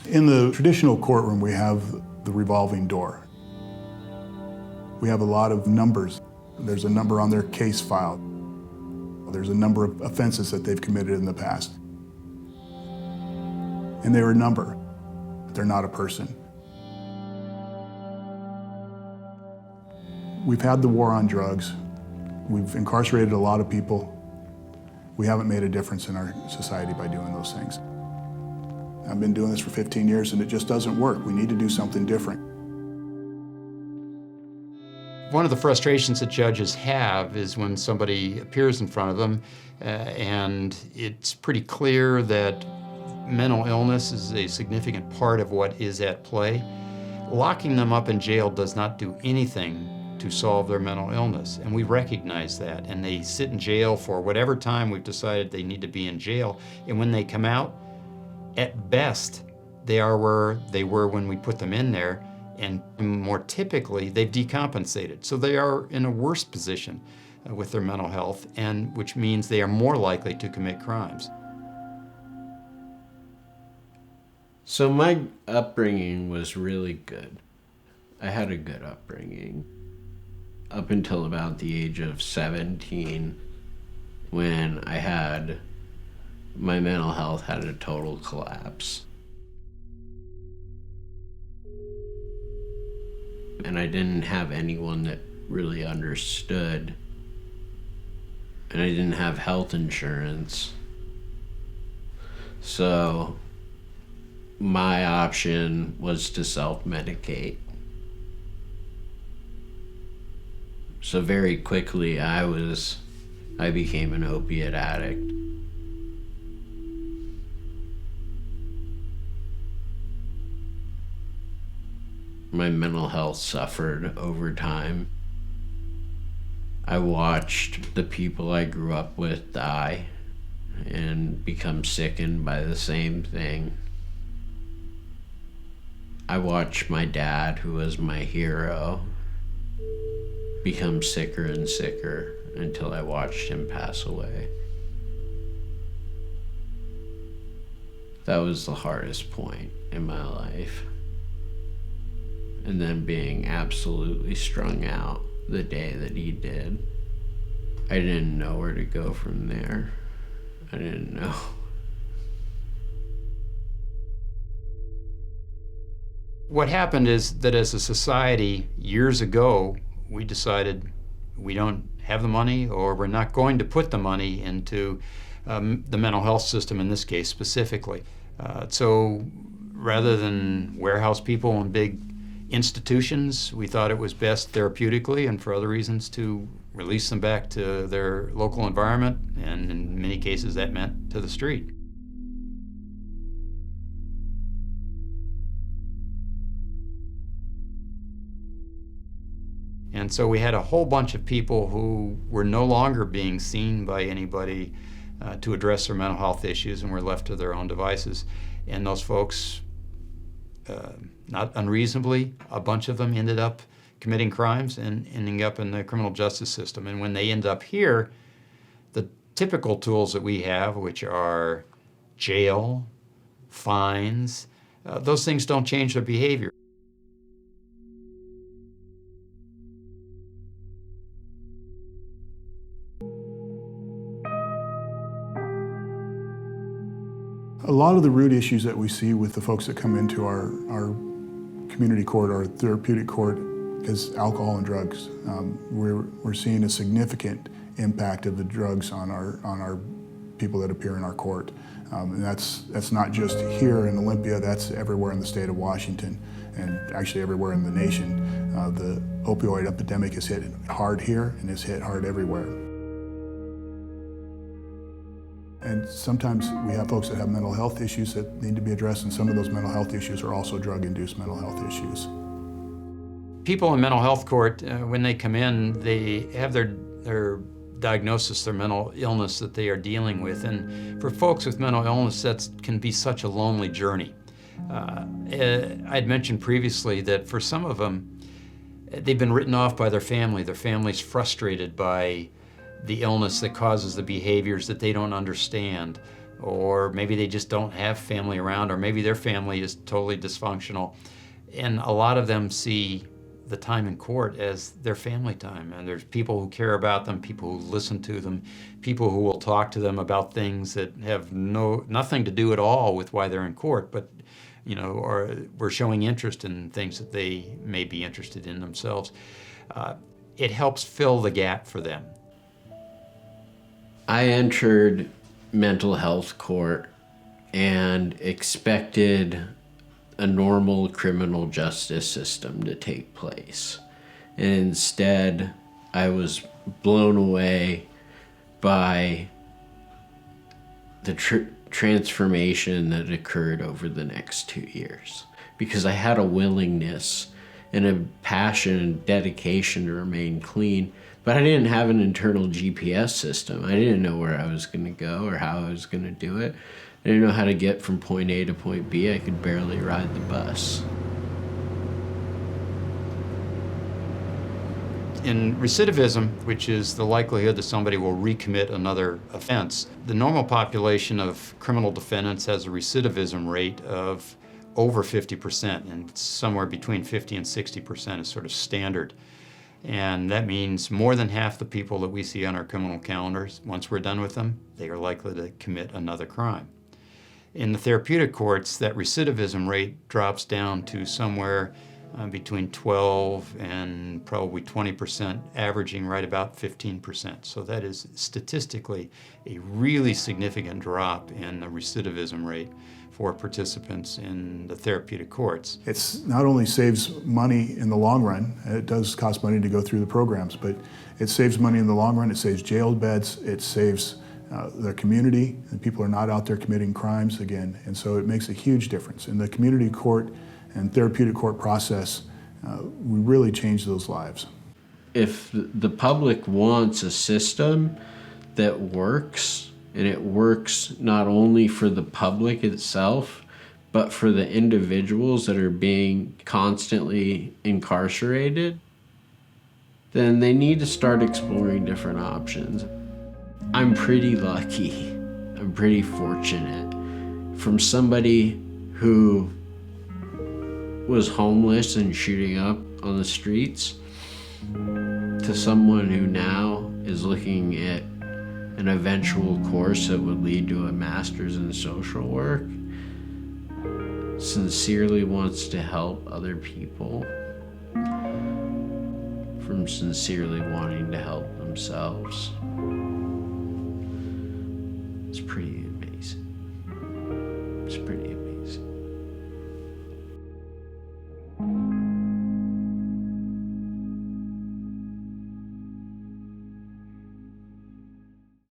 In the traditional courtroom, we have the revolving door. We have a lot of numbers. There's a number on their case file. There's a number of offenses that they've committed in the past. And they're a number. They're not a person. We've had the war on drugs. We've incarcerated a lot of people. We haven't made a difference in our society by doing those things. I've been doing this for 15 years and it just doesn't work. We need to do something different. One of the frustrations that judges have is when somebody appears in front of them and it's pretty clear that mental illness is a significant part of what is at play. Locking them up in jail does not do anything to solve their mental illness, and we recognize that. And they sit in jail for whatever time we've decided they need to be in jail, and when they come out, at best, they are where they were when we put them in there, and more typically, they've decompensated. So they are in a worse position with their mental health, and which means they are more likely to commit crimes. So my upbringing was really good. I had a good upbringing up until about the age of 17, when my mental health had a total collapse. And I didn't have anyone that really understood. And I didn't have health insurance. So my option was to self-medicate. So very quickly I became an opiate addict. My mental health suffered over time. I watched the people I grew up with die and become sickened by the same thing. I watched my dad, who was my hero, become sicker and sicker until I watched him pass away. That was the hardest point in my life. And then being absolutely strung out the day that he did. I didn't know where to go from there. I didn't know. What happened is that as a society, years ago, we decided we don't have the money, or we're not going to put the money into the mental health system in this case specifically. So rather than warehouse people in big institutions, we thought it was best therapeutically and for other reasons to release them back to their local environment, and in many cases that meant to the street. And so we had a whole bunch of people who were no longer being seen by anybody to address their mental health issues and were left to their own devices. And those folks, not unreasonably, a bunch of them ended up committing crimes and ending up in the criminal justice system. And when they end up here, the typical tools that we have, which are jail, fines, those things don't change their behavior. A lot of the root issues that we see with the folks that come into our community court, our therapeutic court, is alcohol and drugs. We're seeing a significant impact of the drugs on our people that appear in our court. And that's not just here in Olympia, that's everywhere in the state of Washington, and actually everywhere in the nation. The opioid epidemic is hit hard here and is hit hard everywhere. And sometimes we have folks that have mental health issues that need to be addressed, and some of those mental health issues are also drug-induced mental health issues. People in mental health court, when they come in, they have their diagnosis, their mental illness that they are dealing with. And for folks with mental illness, that can be such a lonely journey. I'd mentioned previously that for some of them, they've been written off by their family. Their family's frustrated by the illness that causes the behaviors that they don't understand. or maybe they just don't have family around, or maybe their family is totally dysfunctional. And a lot of them see the time in court as their family time. And there's people who care about them, people who listen to them, people who will talk to them about things that have nothing to do at all with why they're in court, but or we're showing interest in things that they may be interested in themselves. It helps fill the gap for them. I entered mental health court and expected a normal criminal justice system to take place. And instead, I was blown away by the transformation that occurred over the next 2 years. Because I had a willingness and a passion and dedication to remain clean, but I didn't have an internal GPS system. I didn't know where I was going to go or how I was going to do it. I didn't know how to get from point A to point B. I could barely ride the bus. In recidivism, which is the likelihood that somebody will recommit another offense, the normal population of criminal defendants has a recidivism rate of over 50%, and somewhere between 50 and 60% is sort of standard. And that means more than half the people that we see on our criminal calendars, once we're done with them, they are likely to commit another crime. In the therapeutic courts, that recidivism rate drops down to somewhere between 12 and probably 20%, averaging right about 15%. So that is statistically a really significant drop in the recidivism rate for participants in the therapeutic courts. It's not only saves money in the long run, it does cost money to go through the programs, but it saves money in the long run. It saves jail beds, it saves the community, and people are not out there committing crimes again, and so it makes a huge difference. In the community court and therapeutic court process, we really change those lives. If the public wants a system that works, and it works not only for the public itself, but for the individuals that are being constantly incarcerated, then they need to start exploring different options. I'm pretty lucky. I'm pretty fortunate. From somebody who was homeless and shooting up on the streets to someone who now is looking at an eventual course that would lead to a master's in social work, sincerely wants to help other people from sincerely wanting to help themselves. It's pretty